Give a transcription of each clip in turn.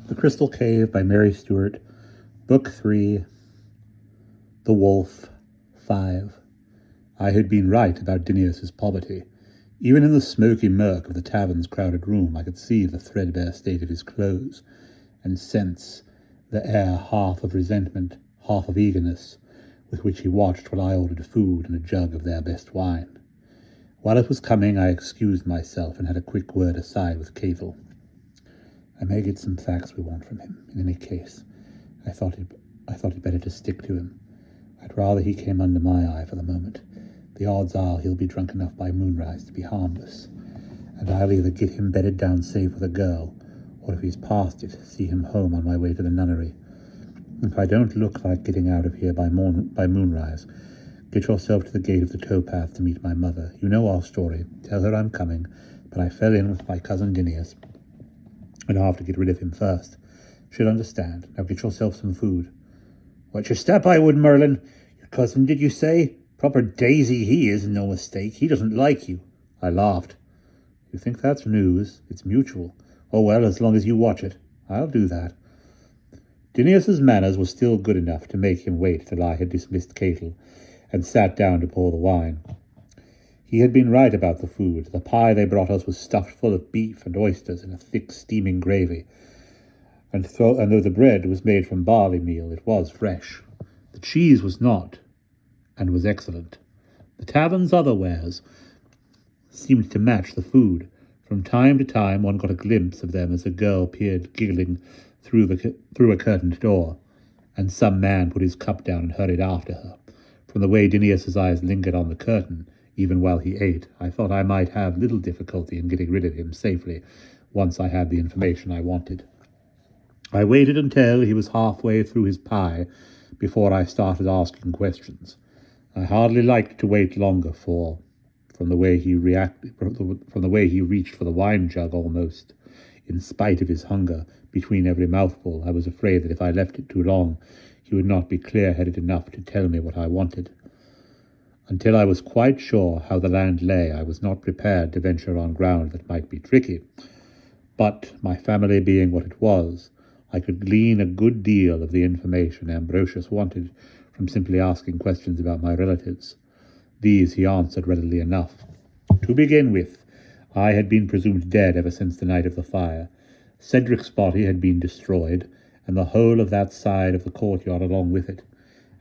The Crystal Cave by Mary Stewart, Book 3, The Wolf, 5. I had been right about Dinius's poverty. Even in the smoky murk of the tavern's crowded room I could see the threadbare state of his clothes, and sense the air half of resentment, half of eagerness, with which he watched while I ordered food and a jug of their best wine. While it was coming, I excused myself and had a quick word aside with Catel. I may get some facts we want from him. In any case, I thought it better to stick to him. I'd rather he came under my eye for the moment. The odds are he'll be drunk enough by moonrise to be harmless, and I'll either get him bedded down safe with a girl, or if he's past it, see him home on my way to the nunnery. If I don't look like getting out of here by moonrise, get yourself to the gate of the towpath to meet my mother. You know our story. Tell her I'm coming, but I fell in with my cousin Dinius, and I'll have to get rid of him first. She'll understand. Now get yourself some food. Watch your step, I would, Merlin. Your cousin, did you say? Proper daisy he is, no mistake. He doesn't like you. I laughed. You think that's news? It's mutual. Oh well, as long as you watch it. I'll do that. Dinius's manners were still good enough to make him wait till I had dismissed Catel, and sat down to pour the wine. He had been right about the food. The pie they brought us was stuffed full of beef and oysters in a thick steaming gravy, and though the bread was made from barley meal, it was fresh. The cheese was not, and was excellent. The tavern's other wares seemed to match the food. From time to time one got a glimpse of them as a girl peered giggling through a curtained door, and some man put his cup down and hurried after her. From the way Dinius's eyes lingered on the curtain, even while he ate, I thought I might have little difficulty in getting rid of him safely once I had the information I wanted. I waited until he was halfway through his pie before I started asking questions. I hardly liked to wait longer, for from the way he reached for the wine jug almost, in spite of his hunger, between every mouthful, I was afraid that if I left it too long, he would not be clear-headed enough to tell me what I wanted. Until I was quite sure how the land lay, I was not prepared to venture on ground that might be tricky. But, my family being what it was, I could glean a good deal of the information Ambrosius wanted from simply asking questions about my relatives. These he answered readily enough. To begin with, I had been presumed dead ever since the night of the fire. Cedric's body had been destroyed, and the whole of that side of the courtyard along with it.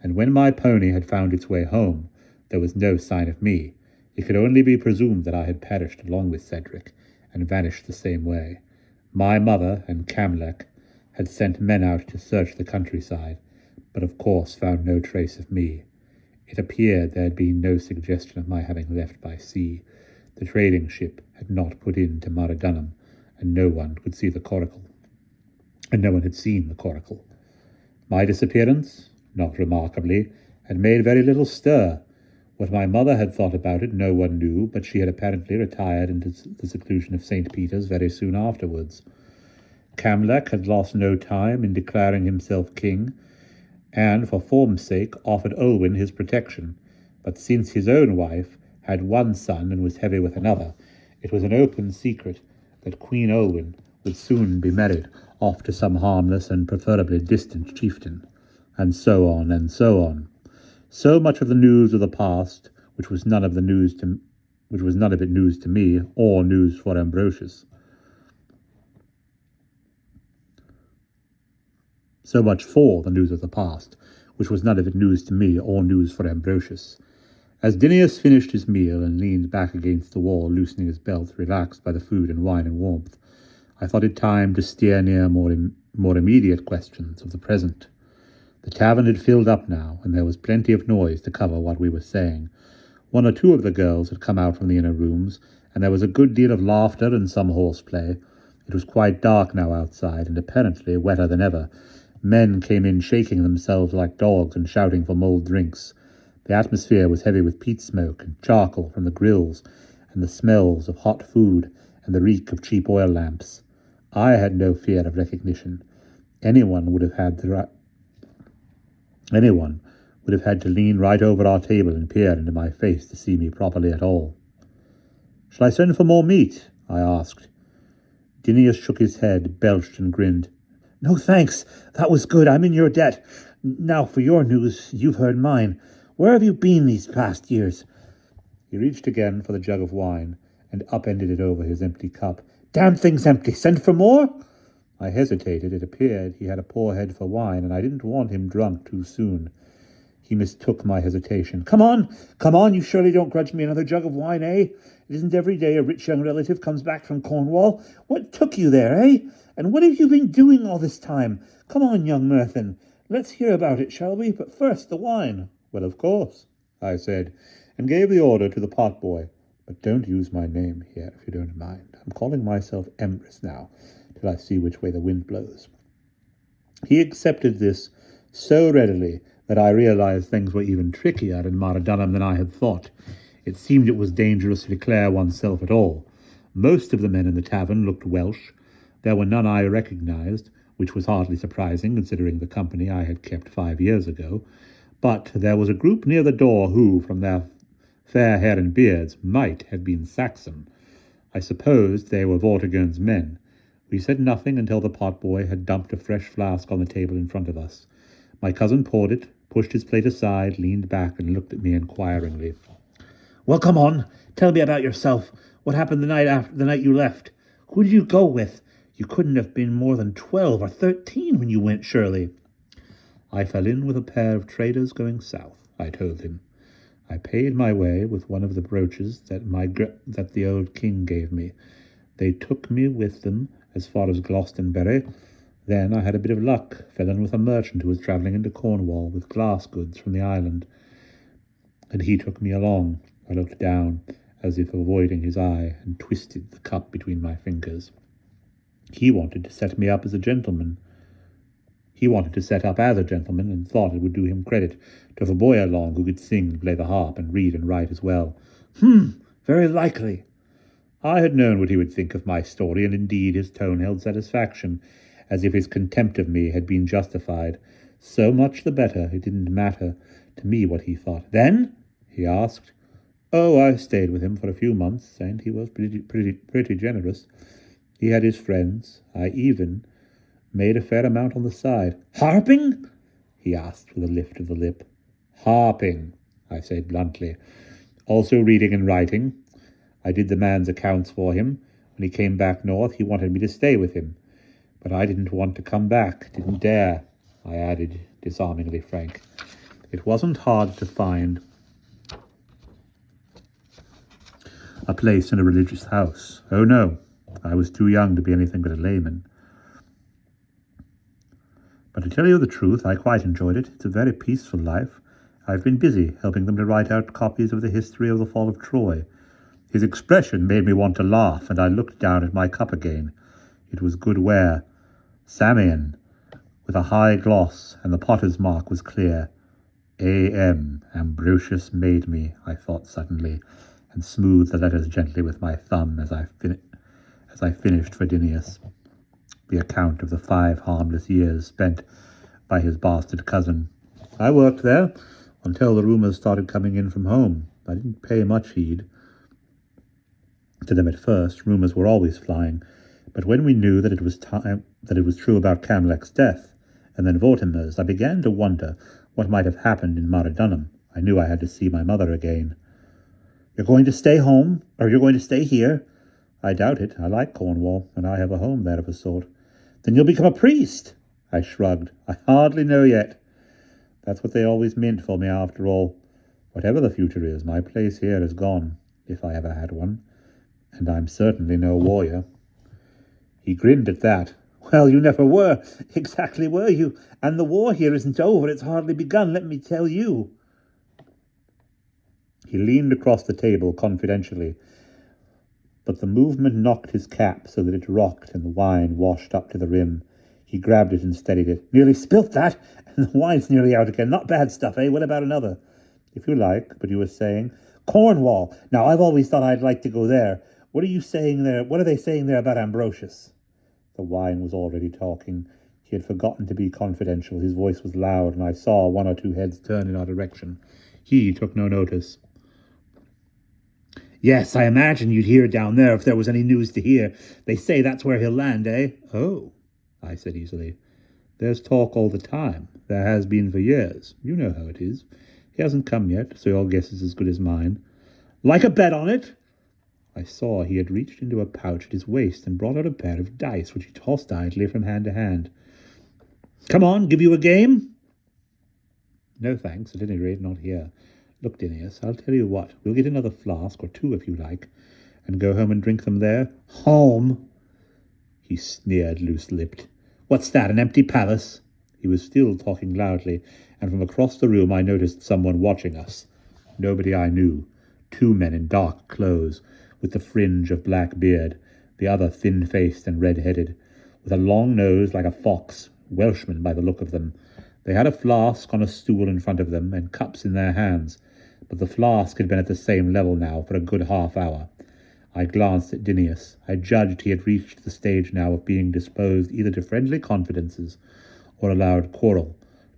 And when my pony had found its way home, there was no sign of me. It could only be presumed that I had perished along with Cedric, and vanished the same way. My mother and Camlech had sent men out to search the countryside, but of course found no trace of me. It appeared there had been no suggestion of my having left by sea. The trading ship had not put in to Maridunum, and no one could see the coracle. And no one had seen the coracle. My disappearance, not remarkably, had made very little stir. What my mother had thought about it no one knew, but she had apparently retired into the seclusion of St. Peter's very soon afterwards. Camlech had lost no time in declaring himself king, and for form's sake offered Olwen his protection. But since his own wife had one son and was heavy with another, it was an open secret that Queen Olwen would soon be married off to some harmless and preferably distant chieftain, and so on and so on. So much of the news of the past, which was none of it news to me, or news for Ambrosius. So much for the news of the past, which was none of it news to me, or news for Ambrosius. As Dinius finished his meal and leaned back against the wall, loosening his belt, relaxed by the food and wine and warmth, I thought it time to steer near more immediate questions of the present. The tavern had filled up now, and there was plenty of noise to cover what we were saying. One or two of the girls had come out from the inner rooms, and there was a good deal of laughter and some horseplay. It was quite dark now outside, and apparently wetter than ever. Men came in shaking themselves like dogs and shouting for mulled drinks. The atmosphere was heavy with peat smoke and charcoal from the grills, and the smells of hot food and the reek of cheap oil lamps. I had no fear of recognition. Anyone would have had to lean right over our table and peer into my face to see me properly at all. "Shall I send for more meat?" I asked. Dinius shook his head, belched and grinned. No thanks. That was good. I'm in your debt. Now for your news. You've heard mine. Where have you been these past years? He reached again for the jug of wine and upended it over his empty cup. Damn thing's empty. Send for more? I hesitated. It appeared he had a poor head for wine, and I didn't want him drunk too soon. He mistook my hesitation. Come on, you surely don't grudge me another jug of wine, eh? It isn't every day a rich young relative comes back from Cornwall. What took you there, eh? And what have you been doing all this time? Come on, young Merthin. Let's hear about it, shall we? But first, the wine. Well, of course, I said, and gave the order to the potboy. But don't use my name here, if you don't mind. I'm calling myself Empress now, till I see which way the wind blows. He accepted this so readily that I realized things were even trickier in Maradunham than I had thought. It seemed it was dangerous to declare oneself at all. Most of the men in the tavern looked Welsh. There were none I recognized, which was hardly surprising considering the company I had kept 5 years ago. But there was a group near the door who, from their fair hair and beards, might have been Saxon. I supposed they were Vortigern's men. We said nothing until the potboy had dumped a fresh flask on the table in front of us. My cousin poured it, pushed his plate aside, leaned back, and looked at me inquiringly. Well, come on. Tell me about yourself. What happened the night you left? Who did you go with? You couldn't have been more than 12 or 13 when you went, surely. I fell in with a pair of traders going south, I told him. I paid my way with one of the brooches that the old king gave me. They took me with them as far as Glastonbury. Then I had a bit of luck, fell in with a merchant who was travelling into Cornwall with glass goods from the island, and he took me along. I looked down, as if avoiding his eye, and twisted the cup between my fingers. He wanted to set me up as a gentleman. He wanted to set up as a gentleman, and thought it would do him credit to have a boy along who could sing and play the harp and read and write as well. Very likely. I had known what he would think of my story, and indeed his tone held satisfaction, as if his contempt of me had been justified. So much the better. It didn't matter to me what he thought. Then? He asked. Oh, I stayed with him for a few months, and he was pretty generous. He had his friends. I even made a fair amount on the side. Harping? He asked with a lift of the lip. Harping, I said bluntly. Also reading and writing. I did the man's accounts for him. When he came back north, he wanted me to stay with him. But I didn't want to come back, didn't dare, I added, disarmingly frank. It wasn't hard to find a place in a religious house. Oh no, I was too young to be anything but a layman. But to tell you the truth, I quite enjoyed it. It's a very peaceful life. I've been busy helping them to write out copies of the history of the fall of Troy. His expression made me want to laugh, and I looked down at my cup again. It was good ware, Samian, with a high gloss, and the potter's mark was clear. A.M. Ambrosius made me, I thought suddenly, and smoothed the letters gently with my thumb as I finished for Dinius the account of the 5 harmless years spent by his bastard cousin. I worked there until the rumours started coming in from home. I didn't pay much heed to them at first. Rumours were always flying, but when we knew that it was true about Camlec's death, and then Vortimer's, I began to wonder what might have happened in Maradunham. I knew I had to see my mother again. You're going to stay home, or you're going to stay here? I doubt it. I like Cornwall, and I have a home there of a sort. Then you'll become a priest. I shrugged. I hardly know yet. That's what they always meant for me, after all. Whatever the future is, my place here is gone, if I ever had one, and I'm certainly no warrior. He grinned at that. Well, you never were. Exactly were you? And the war here isn't over. It's hardly begun, let me tell you. He leaned across the table confidentially, but the movement knocked his cap so that it rocked and the wine washed up to the rim. He grabbed it and steadied it. Nearly spilt that, and the wine's nearly out again. Not bad stuff, eh? What about another? If you like, but you were saying... Cornwall. Now, I've always thought I'd like to go there. What are you saying there? What are they saying there about Ambrosius? The wine was already talking. He had forgotten to be confidential. His voice was loud, and I saw 1 or 2 heads turn in our direction. He took no notice. Yes, I imagine you'd hear down there if there was any news to hear. They say that's where he'll land, eh? Oh, I said easily. There's talk all the time. There has been for years. You know how it is. He hasn't come yet, so your guess is as good as mine. Like a bet on it? I saw he had reached into a pouch at his waist and brought out a pair of dice, which he tossed idly from hand to hand. Come on, give you a game? No thanks, at any rate not here. Look, Dinius, I'll tell you what. We'll get another flask, or two if you like, and go home and drink them there. Home? He sneered, loose-lipped. What's that, an empty palace? He was still talking loudly, and from across the room I noticed someone watching us. Nobody I knew. 2 men in dark clothes, with the fringe of black beard, the other thin-faced and red-headed, with a long nose like a fox, Welshmen by the look of them. They had a flask on a stool in front of them, and cups in their hands, but the flask had been at the same level now for a good half-hour. I glanced at Dinius. I judged he had reached the stage now of being disposed either to friendly confidences or a loud quarrel.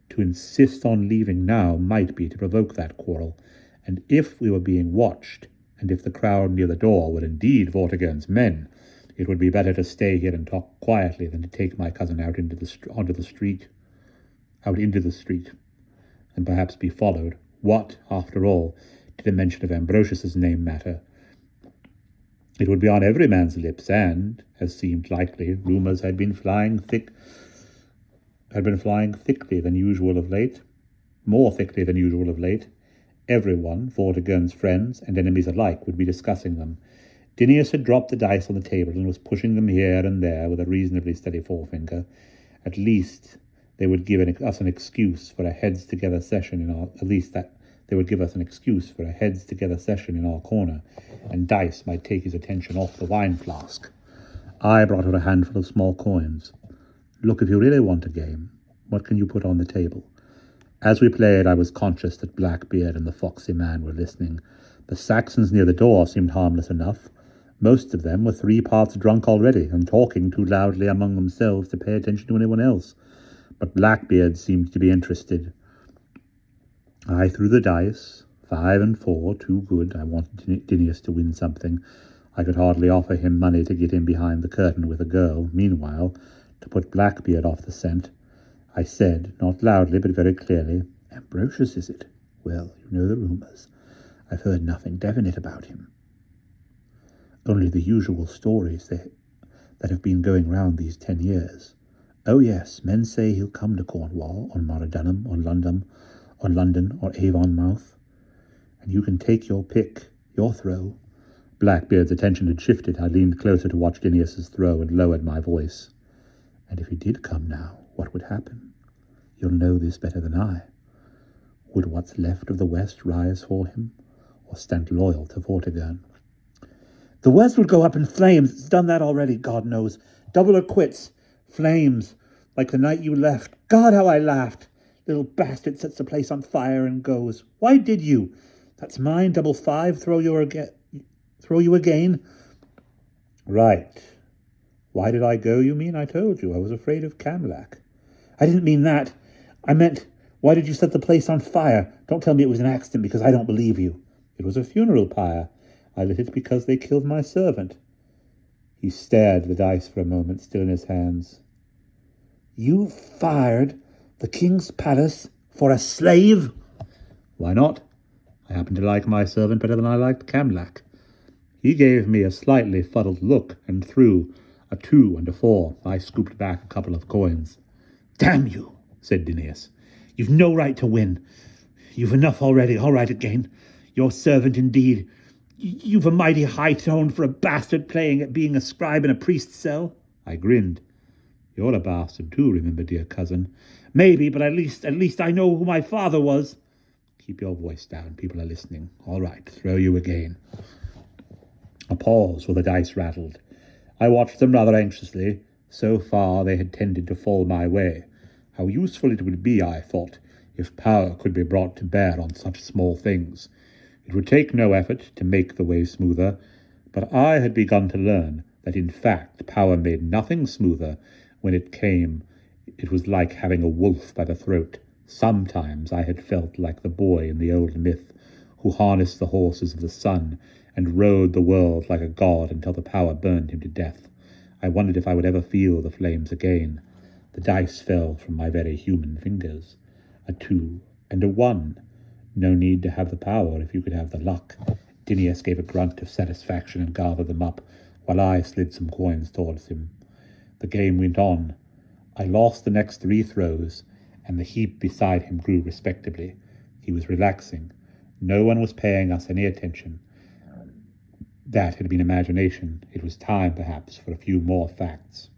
To insist on leaving now might be to provoke that quarrel, and if we were being watched, and if the crowd near the door were indeed Vortigern's men, it would be better to stay here and talk quietly than to take my cousin out into the street, and perhaps be followed. What, after all, did a mention of Ambrosius's name matter? It would be on every man's lips, and, as seemed likely, rumours had been flying thickly than usual of late, more thickly than usual of late. Everyone, Vortigern's friends and enemies alike, would be discussing them. Dinius had dropped the dice on the table and was pushing them here and there with a reasonably steady forefinger. At least they would give us an excuse for a heads-together session in our corner, and Dice might take his attention off the wine flask. I brought out a handful of small coins. Look, if you really want a game, what can you put on the table? As we played, I was conscious that Blackbeard and the foxy man were listening. The Saxons near the door seemed harmless enough. Most of them were 3 parts drunk already, and talking too loudly among themselves to pay attention to anyone else. But Blackbeard seemed to be interested. I threw the dice, 5 and 4, too good. I wanted Dinius to win something. I could hardly offer him money to get him behind the curtain with a girl. Meanwhile, to put Blackbeard off the scent, I said, not loudly but very clearly, Ambrosius, is it? Well, you know the rumours. I've heard nothing definite about him. Only the usual stories that have been going round these 10 years. Oh yes, men say he'll come to Cornwall, or Moradunham, or London, or Avonmouth. And you can take your pick, your throw. Blackbeard's attention had shifted. I leaned closer to watch Dinius's throw and lowered my voice. And if he did come now, what would happen? You'll know this better than I. Would what's left of the West rise for him, or stand loyal to Vortigern? The West would go up in flames. It's done that already, God knows. Double or quits. Flames, like the night you left. God, how I laughed. Little bastard sets the place on fire and goes. Why did you? That's mine, 5-5. Throw you again? Right. Why did I go, you mean? I told you. I was afraid of Camlac. I didn't mean that. I meant, why did you set the place on fire? Don't tell me it was an accident, because I don't believe you. It was a funeral pyre. I lit it because they killed my servant. He stared at the dice for a moment, still in his hands. You fired the king's palace for a slave? Why not? I happen to like my servant better than I liked Camlac. He gave me a slightly fuddled look and threw a 2 and a 4. I scooped back a couple of coins. Damn you, said Dinius. You've no right to win. You've enough already. All right again. Your servant indeed. You've a mighty high tone for a bastard playing at being a scribe in a priest's cell. I grinned. You're a bastard too, remember, dear cousin. Maybe, but at least I know who my father was. Keep your voice down. People are listening. All right, throw you again. A pause while the dice rattled. I watched them rather anxiously. So far they had tended to fall my way. How useful it would be, I thought, if power could be brought to bear on such small things. It would take no effort to make the way smoother, but I had begun to learn that in fact power made nothing smoother. When it came, it was like having a wolf by the throat. Sometimes I had felt like the boy in the old myth, who harnessed the horses of the sun and rode the world like a god until the power burned him to death. I wondered if I would ever feel the flames again. The dice fell from my very human fingers. A 2 and a 1. No need to have the power if you could have the luck. Dinius gave a grunt of satisfaction and gathered them up, while I slid some coins towards him. The game went on. I lost the next 3 throws, and the heap beside him grew respectably. He was relaxing. No one was paying us any attention. That had been imagination. It was time, perhaps, for a few more facts.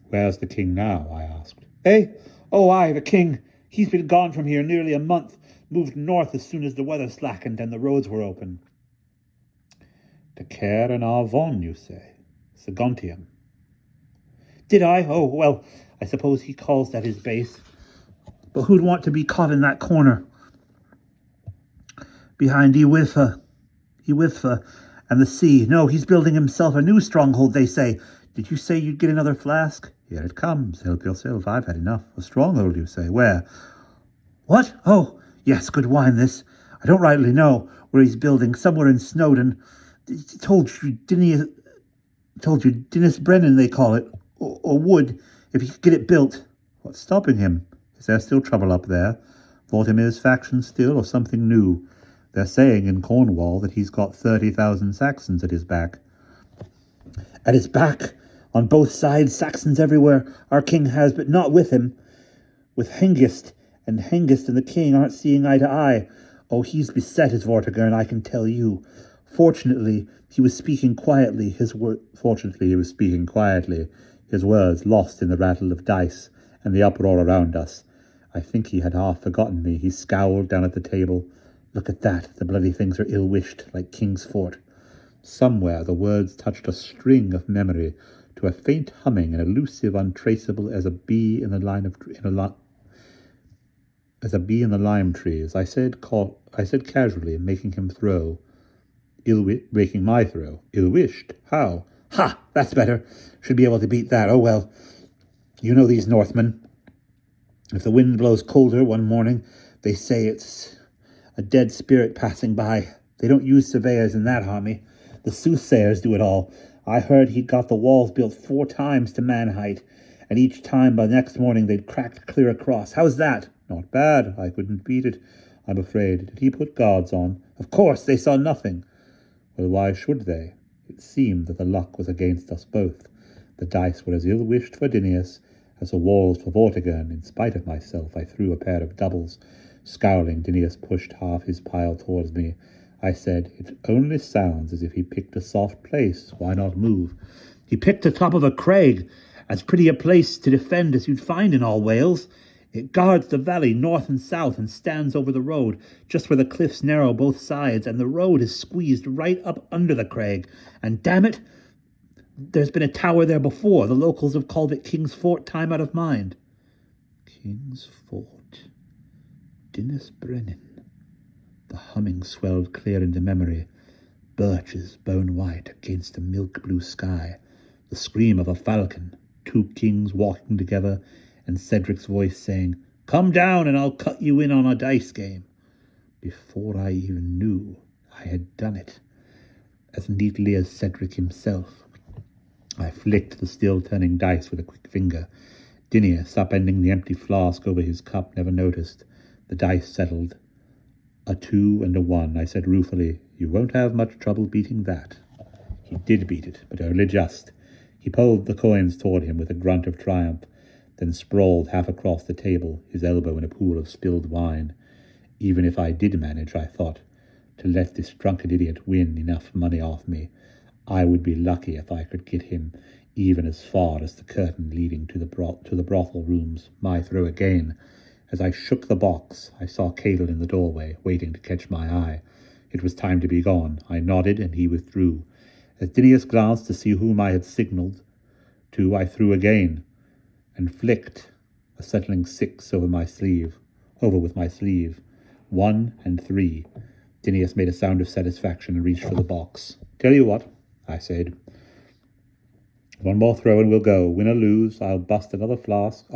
"Where's the king now?" I asked. "Eh? Oh, aye, the king. He's been gone from here nearly a month. Moved north as soon as the weather slackened and the roads were open." "To Caer and Arvon, you say? Segontium." "Did I? Oh, well, I suppose he calls that his base. But who'd want to be caught in that corner? Behind Iwitha and the sea. No, he's building himself a new stronghold, they say. Did you say you'd get another flask?" "Here it comes. Help yourself. I've had enough." "A stronghold, you say? Where?" "What? Oh, yes, good wine this. I don't rightly know where he's building. Somewhere in Snowdon. Told you, Dennis Brennan, they call it. Or would, if he could get it built." "What's stopping him? Is there still trouble up there? Vortimir's faction still, or something new? They're saying in Cornwall that he's got 30,000 Saxons at his back." "At his back? On both sides, Saxons everywhere. Our king has, but not with him. With Hengist, and the king aren't seeing eye to eye. Oh, he's beset, is Vortigern, I can tell you. Fortunately, he was speaking quietly. His words lost in the rattle of dice and the uproar around us. I think he had half forgotten me. He scowled down at the table. "Look at that. The bloody things are ill-wished, like King's Fort." Somewhere the words touched a string of memory, to a faint humming and elusive, untraceable as a bee in the lime trees. I said casually, making my throw. "Ill-wished? How?" "Ha! That's better. Should be able to beat that. Oh, well. You know these Northmen. If the wind blows colder one morning, they say it's a dead spirit passing by. They don't use surveyors in that army. The soothsayers do it all. I heard he'd got the walls built 4 times to man height, and each time by the next morning they'd cracked clear across. How's that?" "Not bad. I couldn't beat it, I'm afraid. Did he put guards on?" "Of course. They saw nothing." "Well, why should they?" It seemed that the luck was against us both. The dice were as ill-wished for Dinius as the walls for Vortigern. In spite of myself, I threw a pair of doubles. Scowling, Dinius pushed half his pile towards me. I said, "It only sounds as if he picked a soft place. Why not move?" "He picked the top of a crag, as pretty a place to defend as you'd find in all Wales. It guards the valley north and south and stands over the road, just where the cliffs narrow both sides, and the road is squeezed right up under the crag. And damn it, there's been a tower there before. The locals have called it King's Fort time out of mind." King's Fort. Dennis Brennan. The humming swelled clear into memory. Birches, bone white, against a milk blue sky. The scream of a falcon. 2 kings walking together, and Cedric's voice saying, "Come down and I'll cut you in on a dice game." Before I even knew, I had done it. As neatly as Cedric himself. I flicked the still-turning dice with a quick finger. Dinius, upending the empty flask over his cup, never noticed. The dice settled. A 2 and a 1, I said ruefully. "You won't have much trouble beating that." He did beat it, but only just. He pulled the coins toward him with a grunt of triumph, then sprawled half across the table, his elbow in a pool of spilled wine. Even if I did manage, I thought, to let this drunken idiot win enough money off me, I would be lucky if I could get him even as far as the curtain leading to the brothel rooms. My throw again. As I shook the box, I saw Cadel in the doorway, waiting to catch my eye. It was time to be gone. I nodded, and he withdrew. As Dinius glanced to see whom I had signalled to, I threw again, and flicked a settling 6 over with my sleeve. 1 and 3. Dinius made a sound of satisfaction and reached for the box. "Tell you what," I said. "One more throw and we'll go. Win or lose, I'll buy another flask,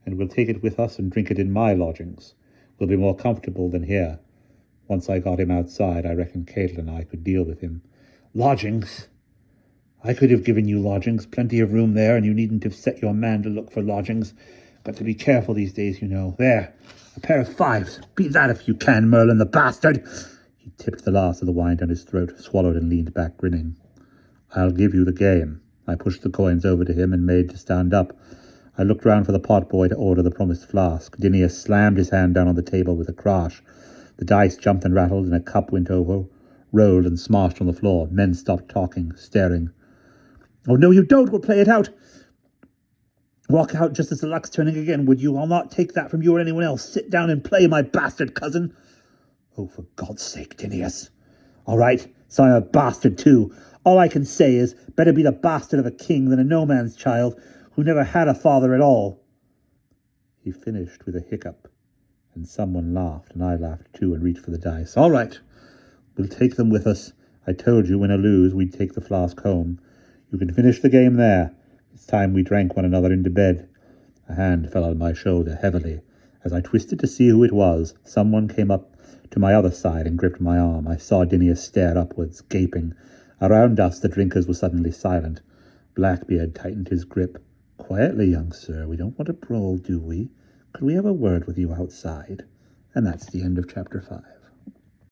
and we'll take it with us and drink it in my lodgings. We'll be more comfortable than here. Once I got him outside, I reckon Cadel and I could deal with him." "Lodgings?" I could have given you lodgings, plenty of room there, and you needn't have set your man to look for lodgings. Got to be careful these days, you know. There, a pair of 5s. Beat that if you can, Merlin the bastard. He tipped the last of the wine down his throat, swallowed and leaned back, grinning. I'll give you the game. I pushed the coins over to him and made to stand up. I looked round for the potboy to order the promised flask. Dinius slammed his hand down on the table with a crash. The dice jumped and rattled, and a cup went over, rolled and smashed on the floor. Men stopped talking, staring. Oh, no, you don't! We'll play it out! Walk out just as the luck's turning again, would you? I'll not take that from you or anyone else. Sit down and play, my bastard cousin. Oh, for God's sake, Dinius. All right, so I'm a bastard too. All I can say is, better be the bastard of a king than a no-man's child who never had a father at all. He finished with a hiccup, and someone laughed, and I laughed too and reached for the dice. All right, we'll take them with us. I told you, win or lose, we'd take the flask home. You can finish the game there. It's time we drank one another into bed. A hand fell on my shoulder heavily. As I twisted to see who it was, someone came up to my other side and gripped my arm. I saw Dinius stare upwards, gaping. Around us, the drinkers were suddenly silent. Blackbeard tightened his grip. Quietly, young sir. We don't want to brawl, do we? Could we have a word with you outside? And that's the end of chapter 5.